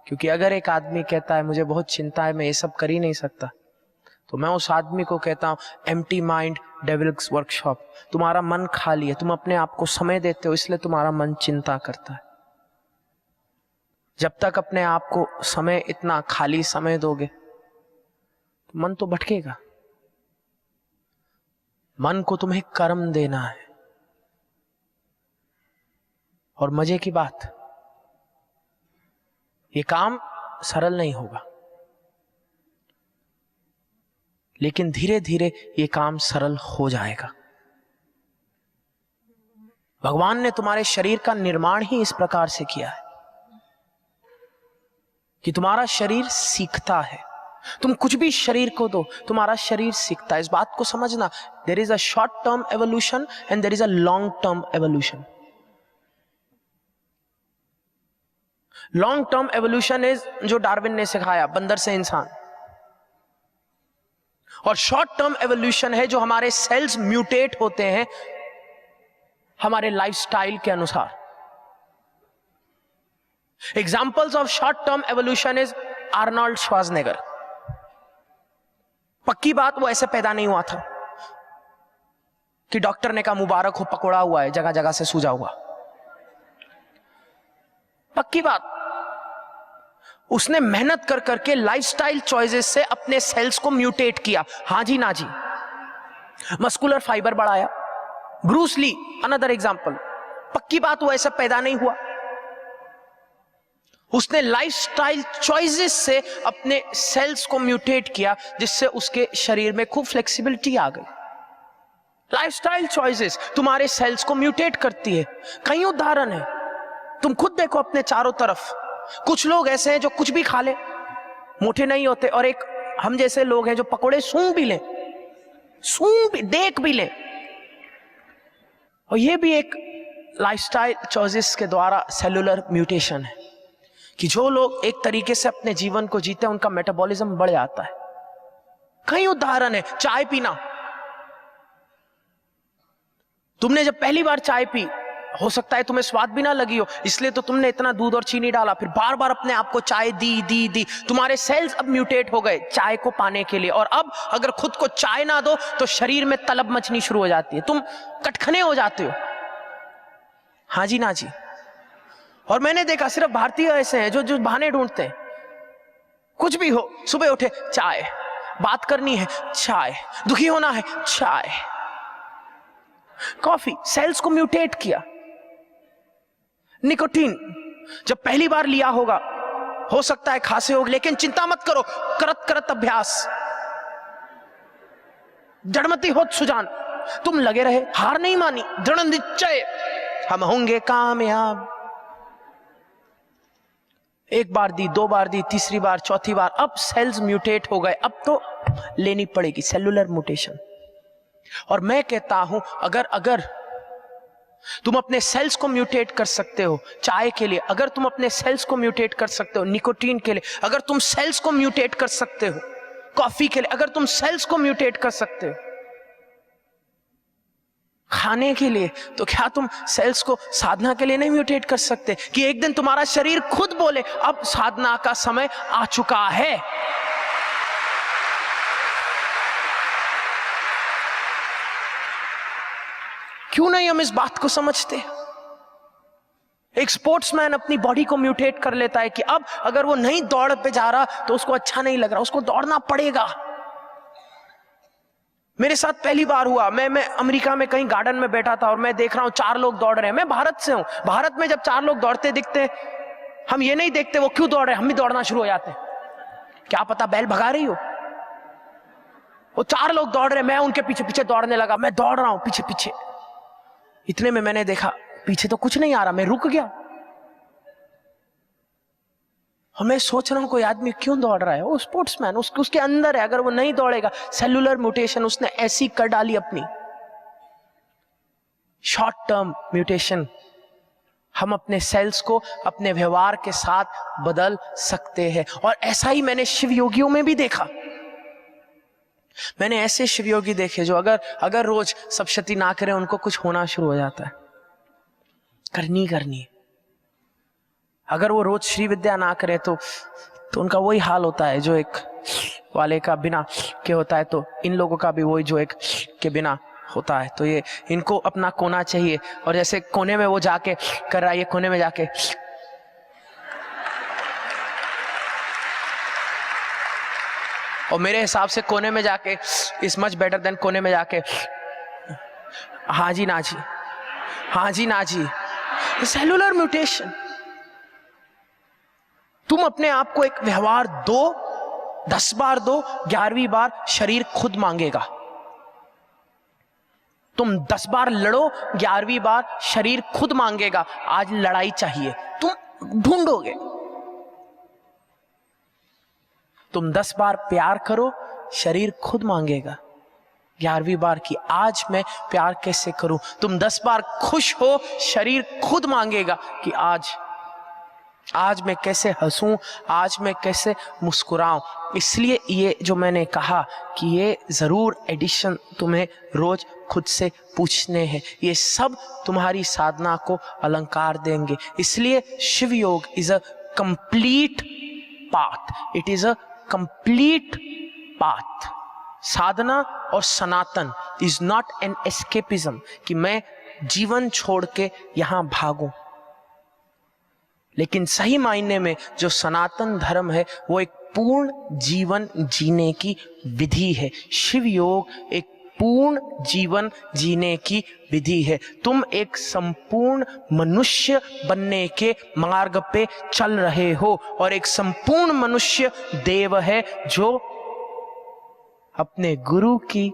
क्योंकि अगर एक आदमी कहता है मुझे बहुत चिंता है, मैं ये सब कर ही नहीं सकता, तो मैं उस आदमी को कहता हूं एम्प्टी माइंड डेविल्स वर्कशॉप। तुम्हारा मन खाली है, तुम अपने आप को समय देते हो, इसलिए तुम्हारा मन चिंता करता है। जब तक अपने आप को समय, इतना खाली समय दोगे तो मन तो भटकेगा। मन को तुम्हें कर्म देना है। और मजे की बात, ये काम सरल नहीं होगा, लेकिन धीरे धीरे ये काम सरल हो जाएगा। भगवान ने तुम्हारे शरीर का निर्माण ही इस प्रकार से किया है कि तुम्हारा शरीर सीखता है। तुम कुछ भी शरीर को दो, तुम्हारा शरीर सीखता है। इस बात को समझना, there is a short term evolution and there is a long term evolution. Long term evolution is जो डार्विन ने सिखाया, बंदर से इंसान। और शॉर्ट टर्म एवोल्यूशन है जो हमारे सेल्स म्यूटेट होते हैं हमारे लाइफस्टाइल के अनुसार। Examples of short term evolution is Arnold Schwarzenegger. पक्की बात, वो ऐसे पैदा नहीं हुआ था कि डॉक्टर ने कहा मुबारक हो, पकोड़ा हुआ है, जगह जगह से सूजा हुआ। पक्की बात, उसने मेहनत कर करके लाइफस्टाइल चॉइसेस से अपने सेल्स को म्यूटेट किया। हां जी ना जी, मस्कुलर फाइबर बढ़ाया। Bruce Lee another example. पक्की बात, वो ऐसा पैदा नहीं हुआ, उसने लाइफस्टाइल चॉइसेस से अपने सेल्स को म्यूटेट किया, जिससे उसके शरीर में खूब फ्लेक्सिबिलिटी आ गई। लाइफस्टाइल चॉइसेस तुम्हारे सेल्स को म्यूटेट करती है। कई उदाहरण है, तुम खुद देखो अपने चारों तरफ। कुछ लोग ऐसे हैं जो कुछ भी खा ले, मोटे नहीं होते, और एक हम जैसे लोग हैं जो पकोड़े सूंघ भी ले, देख भी ले। और ये भी एक लाइफस्टाइल चॉइसेस के द्वारा सेलुलर म्यूटेशन है कि जो लोग एक तरीके से अपने जीवन को जीते हैं, उनका मेटाबॉलिज्म बढ़ जाता है। कई उदाहरण है। चाय पीना, तुमने जब पहली बार चाय पी, हो सकता है तुम्हें स्वाद भी ना लगी हो, इसलिए तो तुमने इतना दूध और चीनी डाला, फिर बार बार अपने आप को चाय दी। तुम्हारे सेल्स अब म्यूटेट हो गए चाय को पाने के लिए। और अब अगर खुद को चाय ना दो तो शरीर में तलब मचनी शुरू हो जाती है, तुम कटखने हो जाते हो। हाँ जी ना जी। और मैंने देखा सिर्फ भारतीय ऐसे हैं जो बहाने ढूंढते हैं। कुछ भी हो, सुबह उठे चाय, बात करनी है चाय, दुखी होना है चाय। कॉफी सेल्स को म्यूटेट किया। निकोटीन जब पहली बार लिया होगा, हो सकता है खांसे हो, लेकिन चिंता मत करो, करत करत अभ्यास, जड़मती होत सुजान, तुम लगे रहे, हार नहीं मानी, दृढ़ निश्चय, हम होंगे कामयाब। एक बार दी, दो बार दी, तीसरी बार, चौथी बार, अब सेल्स म्यूटेट हो गए, अब तो लेनी पड़ेगी सेलुलर म्यूटेशन। और मैं कहता हूं अगर तुम अपने सेल्स को म्यूटेट कर सकते हो चाय के लिए, अगर तुम अपने सेल्स को म्यूटेट कर सकते हो निकोटीन के लिए, अगर तुम सेल्स को म्यूटेट कर सकते हो कॉफी के लिए, अगर तुम सेल्स को म्यूटेट कर सकते हो खाने के लिए, तो क्या तुम सेल्स को साधना के लिए नहीं म्यूटेट कर सकते कि एक दिन तुम्हारा शरीर खुद बोले अब साधना का समय आ चुका है। क्यों नहीं हम इस बात को समझते? एक स्पोर्ट्समैन अपनी बॉडी को म्यूटेट कर लेता है कि अब अगर वो नहीं दौड़ पे जा रहा तो उसको अच्छा नहीं लग रहा, उसको दौड़ना पड़ेगा। मेरे साथ पहली बार हुआ, मैं अमेरिका में कहीं गार्डन में बैठा था और मैं देख रहा हूं 4 लोग दौड़ रहे हैं। मैं भारत से हूं, भारत में जब 4 लोग दौड़ते दिखते हम ये नहीं देखते वो क्यों दौड़ रहे हैं, हम भी दौड़ना शुरू हो जाते हैं। क्या पता बैल भगा रही हो। वो 4 लोग दौड़ रहे हैं, मैं उनके पीछे पीछे दौड़ने लगा, मैं दौड़ रहा हूं पीछे पीछे। इतने में मैंने देखा पीछे तो कुछ नहीं आ रहा, मैं रुक गया और मैं सोच रहा हूं कोई आदमी क्यों दौड़ रहा है। वो स्पोर्ट्समैन, उसके अंदर है, अगर वो नहीं दौड़ेगा, सेलुलर म्यूटेशन उसने ऐसी कर डाली अपनी। शॉर्ट टर्म म्यूटेशन, हम अपने सेल्स को अपने व्यवहार के साथ बदल सकते हैं। और ऐसा ही मैंने शिव योगियों में भी देखा। मैंने ऐसे शिवयोगी देखे जो अगर रोज सप्तशती ना करें उनको कुछ होना शुरू हो जाता है, करनी है। अगर वो रोज श्री विद्या ना करें तो उनका वही हाल होता है जो एक वाले का बिना के होता है, तो इन लोगों का भी वही जो एक के बिना होता है। तो ये इनको अपना कोना चाहिए, और जैसे कोने में वो जाके कर रहा है, ये कोने में जाके और मेरे हिसाब से कोने में जाके इज मच बेटर देन कोने में जाके हाँ जी ना जी, हाँ जी ना जी। Cellular mutation. तुम अपने आप को एक व्यवहार दो, 10 बार दो, 11वीं बार शरीर खुद मांगेगा। तुम 10 बार लड़ो, 11वीं बार शरीर खुद मांगेगा आज लड़ाई चाहिए, तुम ढूंढोगे। तुम 10 बार प्यार करो, शरीर खुद मांगेगा 11वीं बार की आज मैं प्यार कैसे करूं। तुम 10 बार खुश हो, शरीर खुद मांगेगा कि आज मैं कैसे हंसूं, आज मैं कैसे मुस्कुराऊं। इसलिए ये जो मैंने कहा कि ये जरूर एडिशन तुम्हें रोज खुद से पूछने हैं, ये सब तुम्हारी साधना को अलंकार देंगे। इसलिए Shiv Yog is a complete path, it is a complete path. साधना और Sanatan is not an escapism कि मैं जीवन छोड़ के यहां भागूं, लेकिन सही मायने में जो सनातन धर्म है वो एक पूर्ण जीवन जीने की विधि है। शिव योग एक पूर्ण जीवन जीने की विधि है। तुम एक संपूर्ण मनुष्य बनने के मार्ग पे चल रहे हो, और एक संपूर्ण मनुष्य देव है जो अपने गुरु की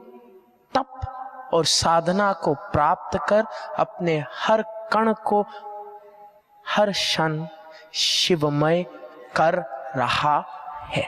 तप और साधना को प्राप्त कर अपने हर कण को हर क्षण शिवमय कर रहा है।